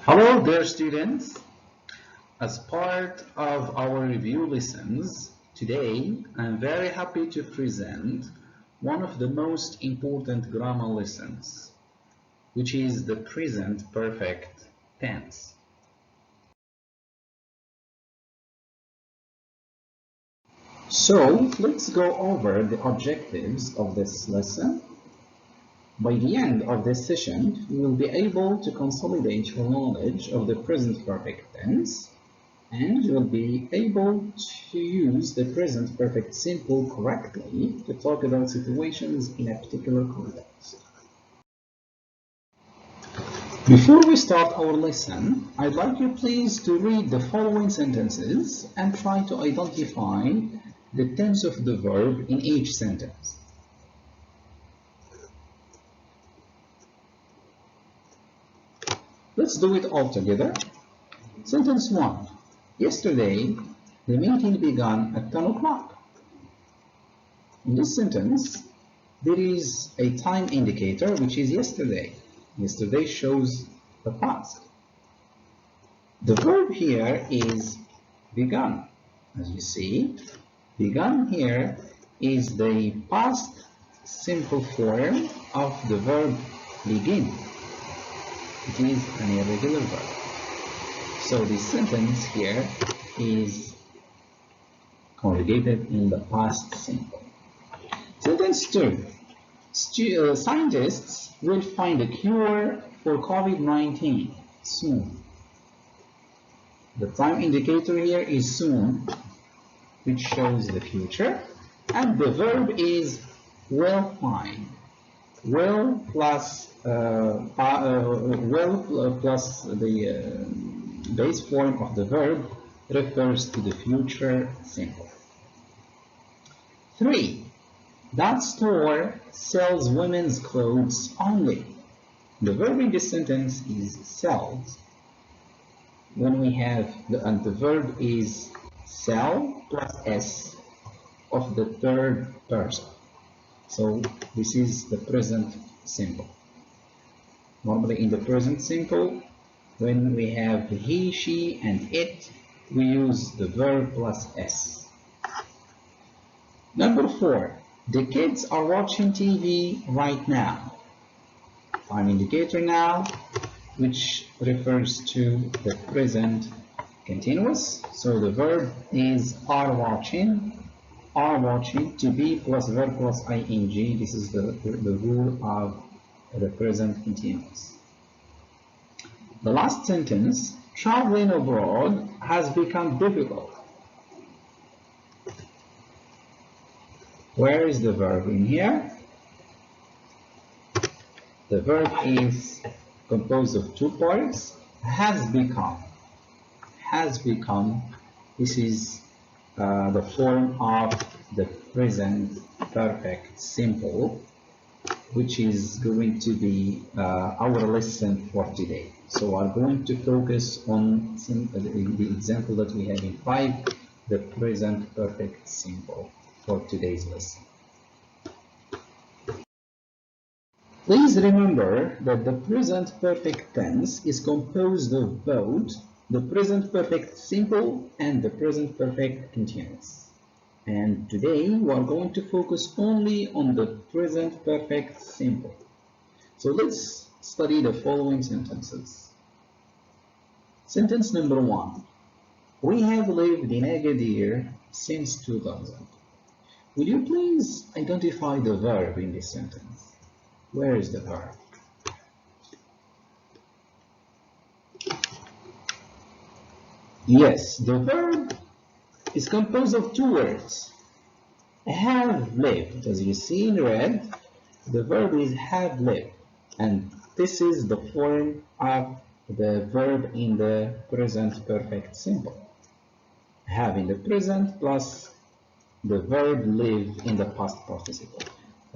Hello dear students. As part of our review lessons, today I'm very happy to present one of the most important grammar lessons, which is the present perfect tense. So let's go over the objectives of this lesson. By the end of this session, you will be able to consolidate your knowledge of the present perfect tense, and you'll be able to use the present perfect simple correctly to talk about situations in a particular context. Before we start our lesson, I'd like you please to read the following sentences and try to identify the tense of the verb in each sentence. Let's do it all together. Sentence 1. Yesterday, the meeting began at 10 o'clock. In this sentence, there is a time indicator, which is yesterday. Yesterday shows the past. The verb here is began. As you see, began here is the past simple form of the verb begin. It is an irregular verb. So this sentence here is conjugated in the past simple. Sentence 2. Scientists will find a cure for COVID-19 soon. The time indicator here is soon, which shows the future, and the verb is will find. Will plus the base form of the verb refers to the future simple. 3. That store sells women's clothes only. The verb in this sentence is sells. When we have the verb is sell plus s of the third person. So this is the present simple. Normally in the present simple, when we have he, she, and it, we use the verb plus s. Number 4. The kids are watching TV right now. Time indicator now, which refers to the present continuous. So the verb is are watching, to be plus verb plus ing. This is the rule of the present continuous. The last sentence, traveling abroad has become difficult. Where is the verb in here? The verb is composed of two parts. Has become. Has become. This is the form of the present perfect simple, which is going to be our lesson for today. So I'm going to focus on the example that we have in 5, the present perfect simple for today's lesson. Please remember that the present perfect tense is composed of both the present perfect simple and the present perfect continuous. And today we are going to focus only on the present perfect simple. So let's study the following sentences. Sentence number 1. We have lived in Agadir since 2000. Will you please identify the verb in this sentence? Where is the verb? Yes, the verb is composed of two words. Have lived. As you see in red, the verb is have lived. And this is the form of the verb in the present perfect simple. Have in the present plus the verb live in the past participle.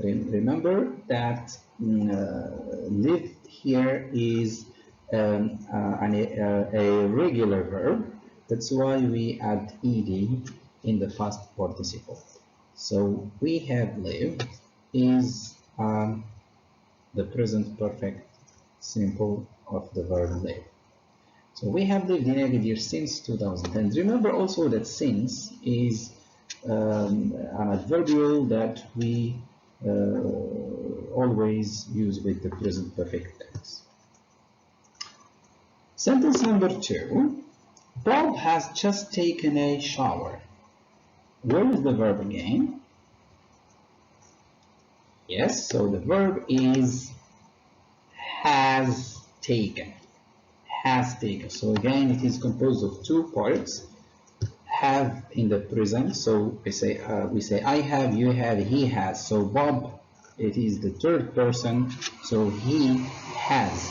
Remember that live here is a regular verb. That's why we add ed in the past participle. So we have lived is the present perfect simple of the verb live. So we have lived in Agadir since 2010. Remember also that since is an adverbial that we always use with the present perfect tense. Sentence number 2. Bob has just taken a shower. Where is the verb again? Yes, so the verb is has taken. Has taken. So again, it is composed of two parts. Have in the present. So we say I have, you have, he has. So Bob, it is the third person. So he has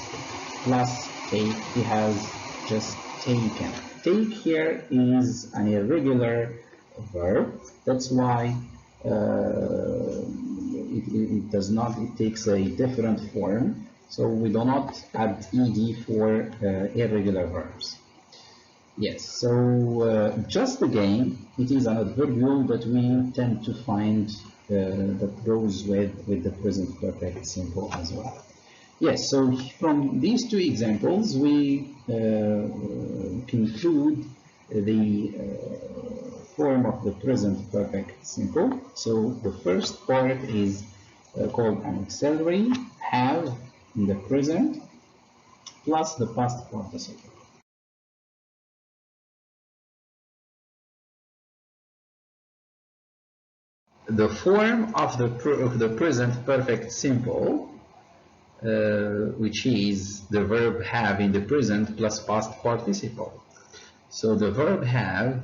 plus take. He has just taken. Take here is an irregular verb. That's why it does not. It takes a different form. So we do not add ed for irregular verbs. Yes, so just again, it is an adverbial that we tend to find that goes with the present perfect simple as well. Yes, so from these two examples, we conclude the form of the present perfect simple. So the first part is called an auxiliary, have in the present, plus the past participle. The form of the present perfect simple, which is the verb have in the present plus past participle. So the verb have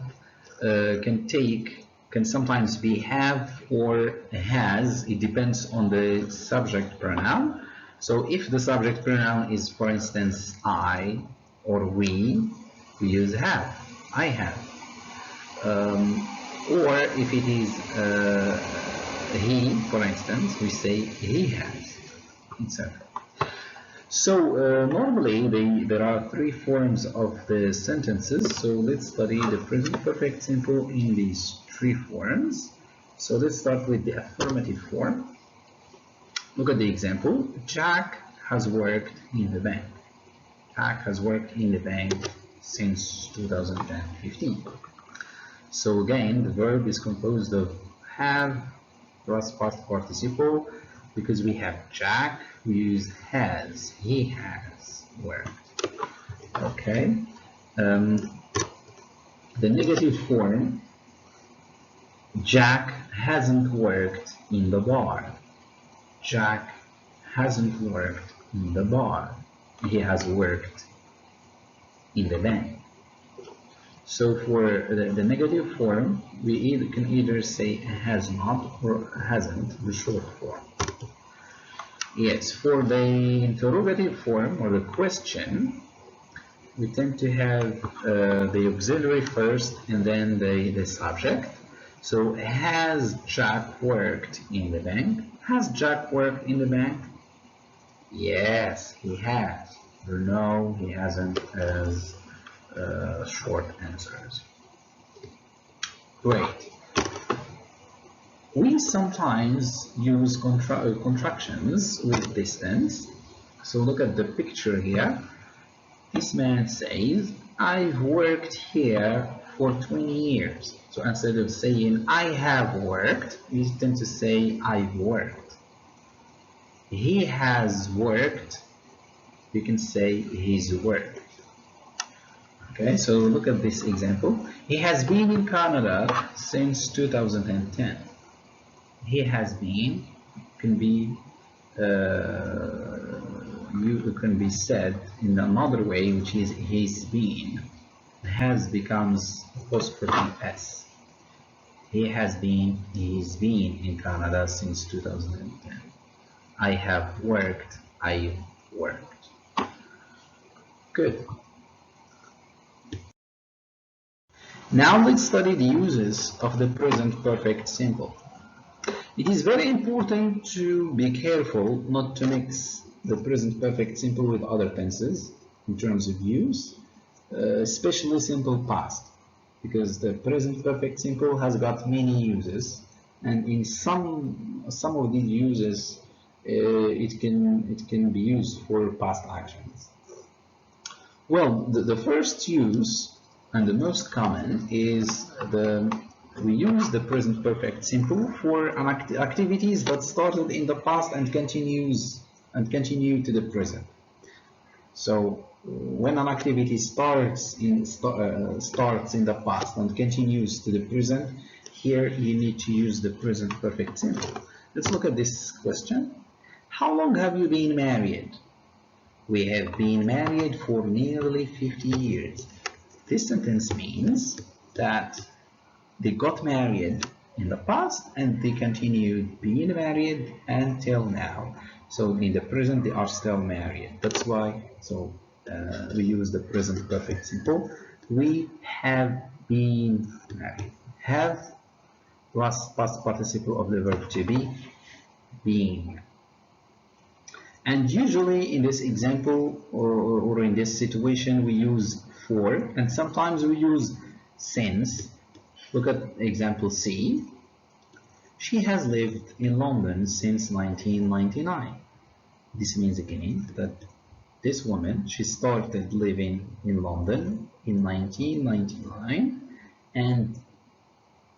can sometimes be have or has. It depends on the subject pronoun. So if the subject pronoun is, for instance, I or we use have. I have. Or if it is he, for instance, we say he has, etc. So normally there are three forms of the sentences. So let's study the present perfect simple in these three forms. So let's start with the affirmative form. Look at the example. Jack has worked in the bank. Jack has worked in the bank since 2015. So again, the verb is composed of have plus past participle. Because we have Jack, we use has. He has worked. Okay. The negative form, Jack hasn't worked in the bar. Jack hasn't worked in the bar. He has worked in the bank. So for the negative form, we can either say has not or hasn't, the short form. Yes, for the interrogative form or the question, we tend to have the auxiliary first and then the subject. So has Jack worked in the bank? Has Jack worked in the bank? Yes, he has. Or no, he hasn't, as short answers. Great. We sometimes use contractions with distance. So look at the picture here. This man says, I've worked here for 20 years. So instead of saying I have worked, we tend to say I've worked. He has worked, we can say he's worked. Okay, so look at this example. He has been in Canada since 2010. He has been can be said in another way, which is he's been. Has becomes apostrophe s. He's been in Canada since 2010. I have worked, I've worked. Good. Now let's study the uses of the present perfect simple. It is very important to be careful not to mix the present perfect simple with other tenses in terms of use, especially simple past, because the present perfect simple has got many uses, and in some of these uses it can be used for past actions. Well, the first use and the most common is we use the present perfect simple for activities that started in the past and continue to the present. So when an activity starts in the past and continues to the present, here you need to use the present perfect simple. Let's look at this question. How long have you been married? We have been married for nearly 50 years. This sentence means that they got married in the past and they continued being married until now. So in the present they are still married. That's why we use the present perfect simple. We have been married. Have was past participle of the verb to be, being. And usually in this example or in this situation we use for, and sometimes we use since. Look at example C. She has lived in London since 1999. This means again that this woman, she started living in London in 1999 and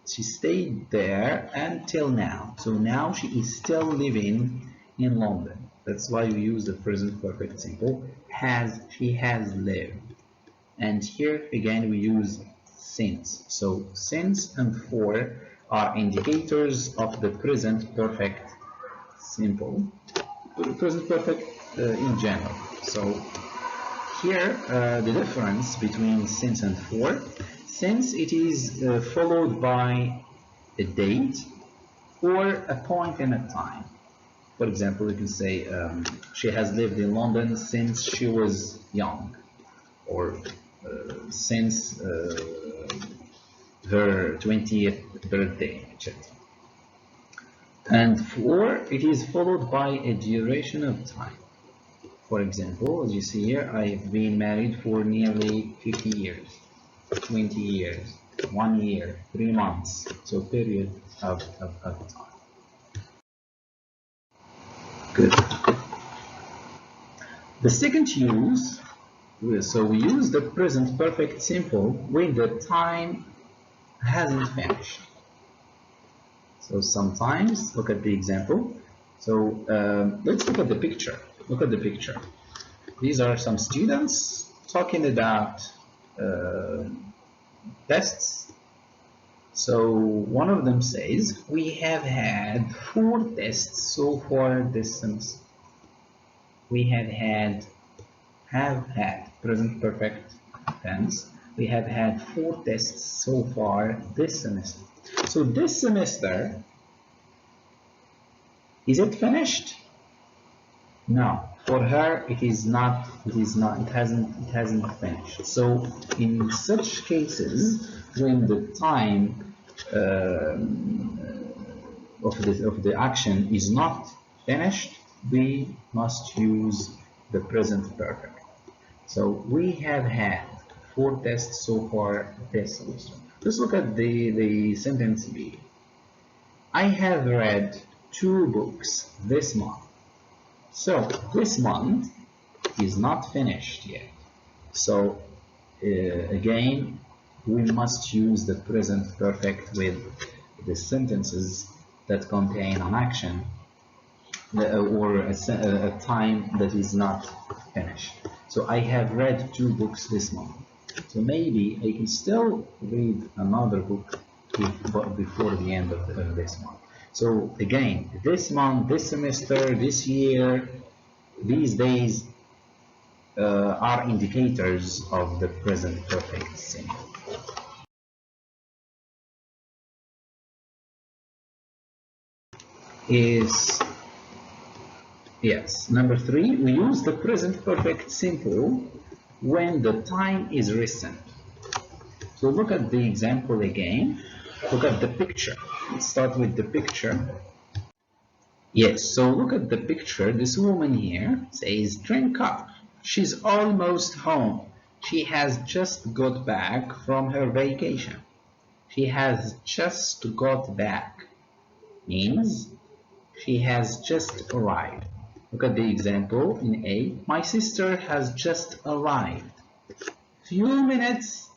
she stayed there until now. So now she is still living in London. That's why we use the present perfect simple. She has lived. And here again we use since. So since and for are indicators of the present perfect simple. Present perfect in general. So here the difference between since and for. Since it is followed by a date or a point in a time. For example, you can say she has lived in London since she was young, or since her 20th birthday, etc. And for, it is followed by a duration of time. For example, as you see here, I've been married for nearly 50 years, 20 years, 1 year, 3 months, so period of time. Good. The second use, so we use the present perfect simple when the time hasn't finished. So sometimes, look at the example. So let's look at the picture. Look at the picture. These are some students talking about tests. So one of them says, we have had 4 tests so far this semester. We have had present perfect tense. We have had 4 tests so far this semester. So this semester, is it finished? No, for her it is not. It hasn't finished. So in such cases, when the time of the action is not finished, we must use the present perfect. So we have had 4 tests so far this semester. Let's look at the sentence B. I have read 2 books this month. So this month is not finished yet. So again, we must use the present perfect with the sentences that contain an action or a time that is not finished. So I have read 2 books this month. So maybe I can still read another book before the end of this month. So again, this month, this semester, this year, these days are indicators of the present perfect simple. Yes, number 3, we use the present perfect simple when the time is recent. So look at the example again. Look at the picture. Let's start with the picture. Yes, so look at the picture. This woman here says, drink up. She's almost home. She has just got back from her vacation. She has just got back means she has just arrived. Look at the example in A. My sister has just arrived. few minutes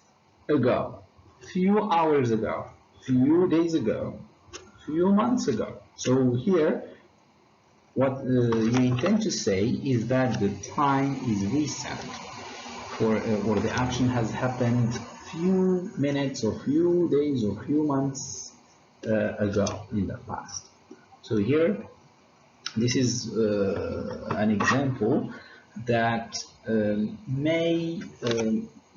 ago, few hours ago, few days ago, few months ago. So here, what you intend to say is that the time is recent, or the action has happened few minutes or few days or few months ago in the past. So here, this is an example that may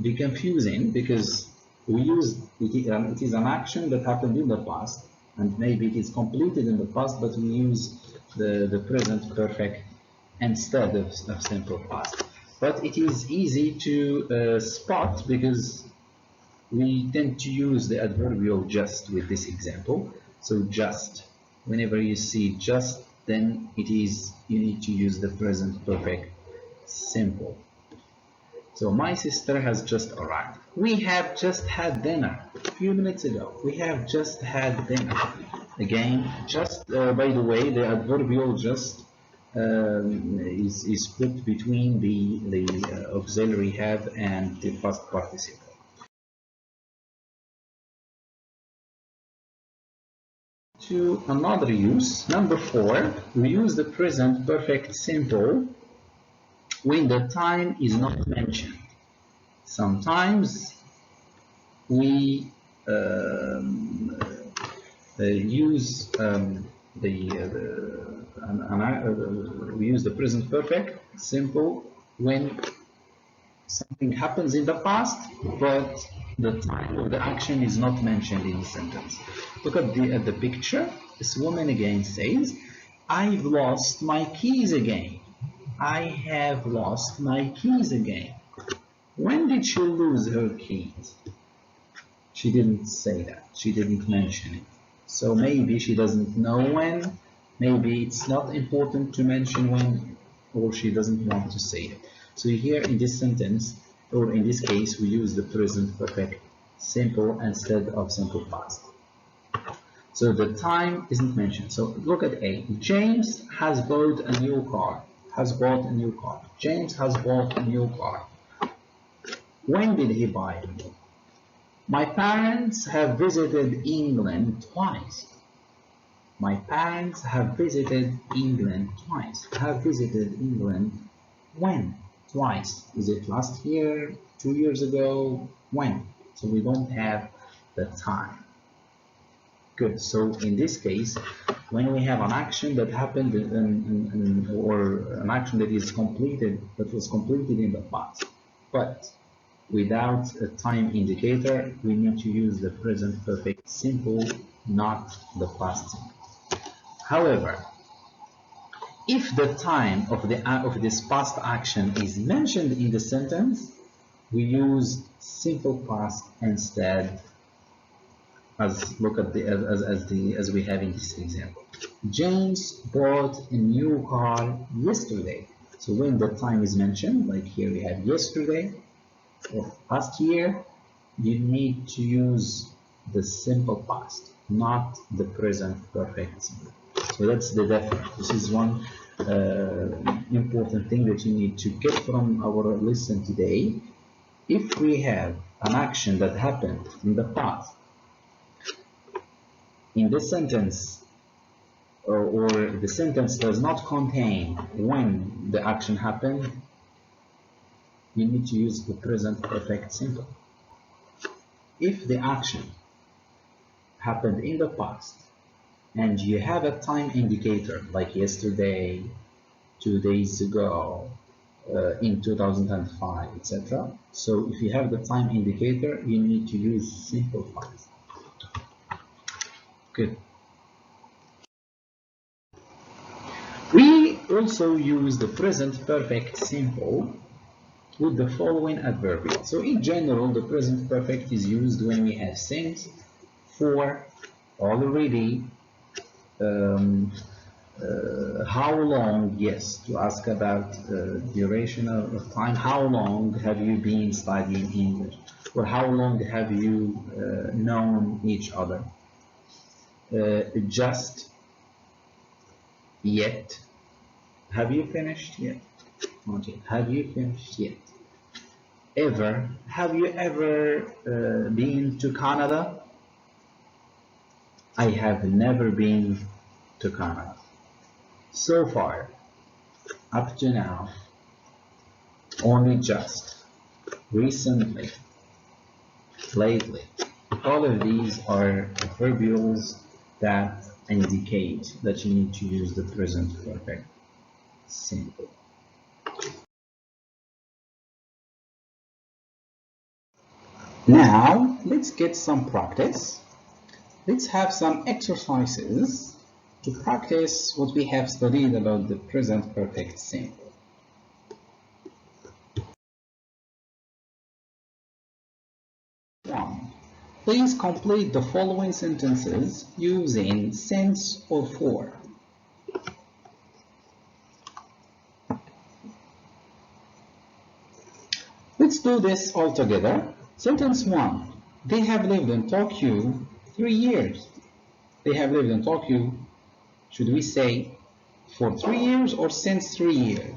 be confusing because we use it is an action that happened in the past, and maybe it is completed in the past, but we use the present perfect instead of simple past. But it is easy to spot because we tend to use the adverbial just with this example. So just, whenever you see just, then you need to use the present perfect simple. So my sister has just arrived. We have just had dinner a few minutes ago. We have just had dinner. Again, just, by the way, the adverbial just is put between the auxiliary have and the past participle. To another use, number 4, we use the present perfect simple when the time is not mentioned. Sometimes we use we use the present perfect simple when something happens in the past, but the time of the action is not mentioned in the sentence. Look at the picture. This woman again says, "I've lost my keys again. I have lost my keys again." When did she lose her keys? She didn't say that. She didn't mention it. So maybe she doesn't know when. Maybe it's not important to mention when, or she doesn't want to say it. So here in this sentence, or in this case, we use the present perfect simple instead of simple past. So the time isn't mentioned. So look at A. James has bought a new car. Has bought a new car. James has bought a new car. When did he buy it? My parents have visited England twice. My parents have visited England twice. Have visited England when? Twice. Is it last year? 2 years ago? When? So we don't have the time. Good. So in this case, when we have an action that happened or an action that is completed, that was completed in the past, but without a time indicator, we need to use the present perfect simple, not the past simple. However, if the time of this past action is mentioned in the sentence, we use simple past instead. As look at as we have in this example. James bought a new car yesterday. So when the time is mentioned, like here we have yesterday or past year, you need to use the simple past, not the present perfect simple. So that's the difference. This is one important thing that you need to get from our lesson today. If we have an action that happened in the past, in this sentence, or the sentence does not contain when the action happened, you need to use the present perfect simple. If the action happened in the past and you have a time indicator like yesterday, 2 days ago, in 2005, etc. So if you have the time indicator, you need to use simple past. Good. We also use the present perfect simple with the following adverbial. So in general, the present perfect is used when we have since, for, already, how long, yes, to ask about duration of time. How long have you been studying English? Or how long have you known each other? Just, yet. Have you finished yet? Not yet. Have you finished yet? Have you ever been to Canada? I have never been to Canada. So far, up to now, only just, recently, lately. All of these are verbules that indicate that you need to use the present perfect simple. Now, let's get some practice. Let's have some exercises to practice what we have studied about the present perfect simple. One, please complete the following sentences using since or for. Let's do this all together. Sentence 1. They have lived in Tokyo 3 years. They have lived in Tokyo, should we say for 3 years or since 3 years?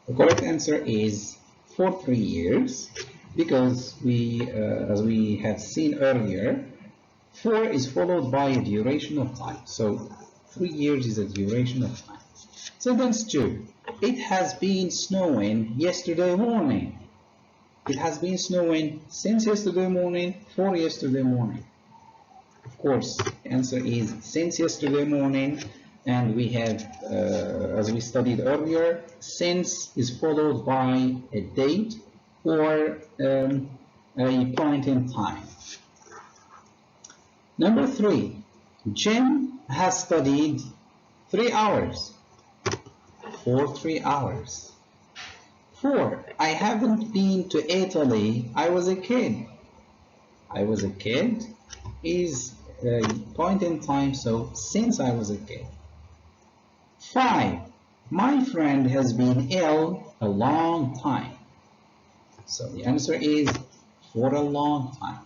The correct answer is for 3 years because as we have seen earlier, 4 is followed by a duration of time. So 3 years is a duration of time. Sentence 2. It has been snowing yesterday morning. It has been snowing since yesterday morning, for yesterday morning. Of course, the answer is since yesterday morning, and we have, as we studied earlier, since is followed by a date or a point in time. Number 3, Jim has studied 3 hours. For 3 hours. 4, I haven't been to Italy. I was a kid. I was a kid is a point in time, so since I was a kid. 5, my friend has been ill a long time. So the answer is for a long time.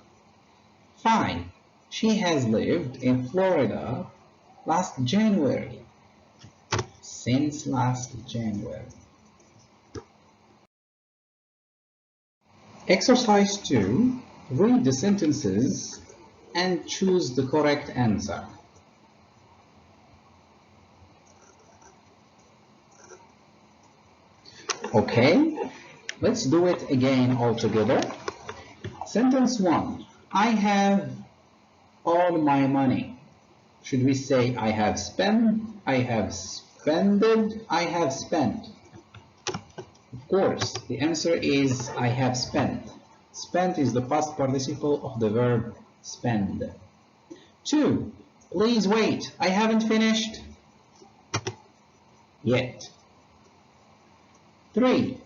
5, she has lived in Florida last January. Since last January. Exercise 2. Read the sentences and choose the correct answer. Okay, let's do it again all together. Sentence 1. I have all my money. Should we say I have spent, I have spended, I have spent? Of course, the answer is I have spent. Spent is the past participle of the verb spend. 2. Please wait, I haven't finished yet. 3.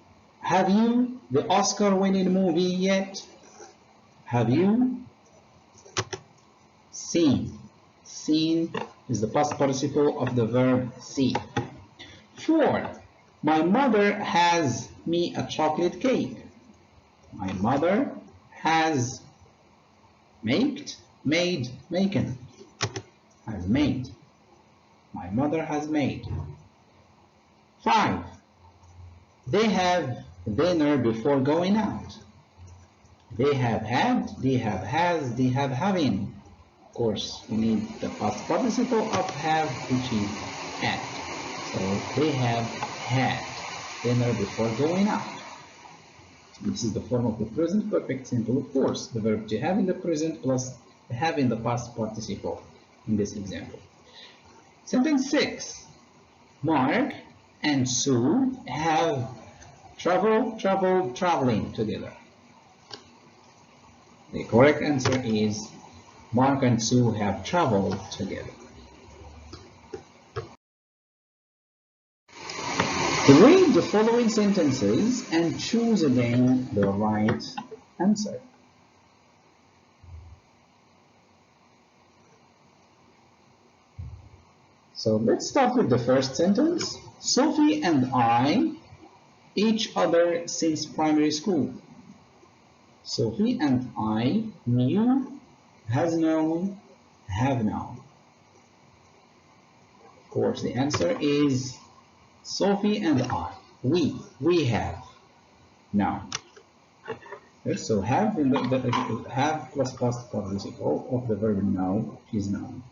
Have you the Oscar-winning movie yet? Have you seen? Seen is the past participle of the verb see. 4. My mother has me a chocolate cake. My mother has made. Has made. My mother has made. 5. They have dinner before going out. They have had, they have has, they have having. Of course, we need the past participle of have, which is had. So they have had dinner before going out. This is the form of the present perfect simple, of course. The verb to have in the present plus the have in the past participle in this example. Sentence 6. Mark and Sue have traveling together. The correct answer is Mark and Sue have traveled together. Read the following sentences and choose again the right answer. So let's start with the first sentence. Sophie and I each other since primary school. Sophie and I knew, has known, have known. Of course, the answer is Sophie and I. We have. noun. Okay, so have in have plus past participle of the verb now is noun.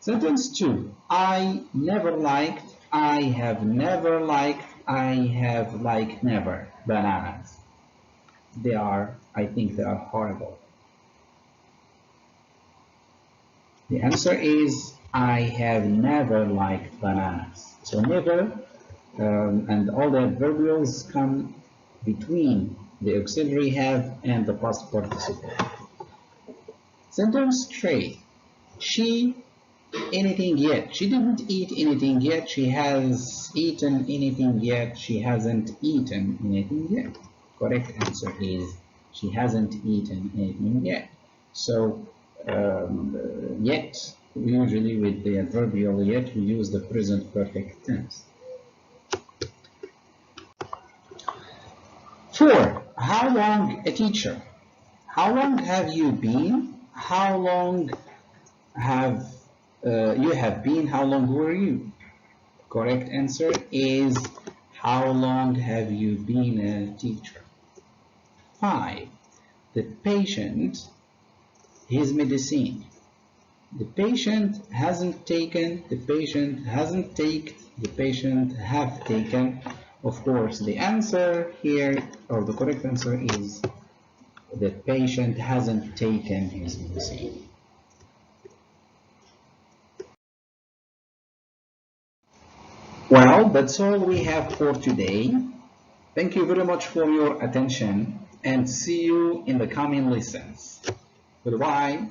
Sentence 2. I never liked, I have never liked, I have liked never bananas. I think they are horrible. The answer is I have never liked bananas. So never and all the adverbials come between the auxiliary have and the past participle. Sentence 3. She anything yet. She didn't eat anything yet. She has eaten anything yet. She hasn't eaten anything yet. Correct answer is she hasn't eaten anything yet. So yet, usually with the adverbial yet, we use the present perfect tense. 4. How long a teacher? How long have you been? How long have you have been? How long were you? Correct answer is how long have you been a teacher? 5. The patient, his medicine. The patient hasn't taken, the patient hasn't taken, the patient have taken. Of course, the answer here, or the correct answer is the patient hasn't taken his medicine. Well, that's all we have for today. Thank you very much for your attention and see you in the coming lessons. Goodbye.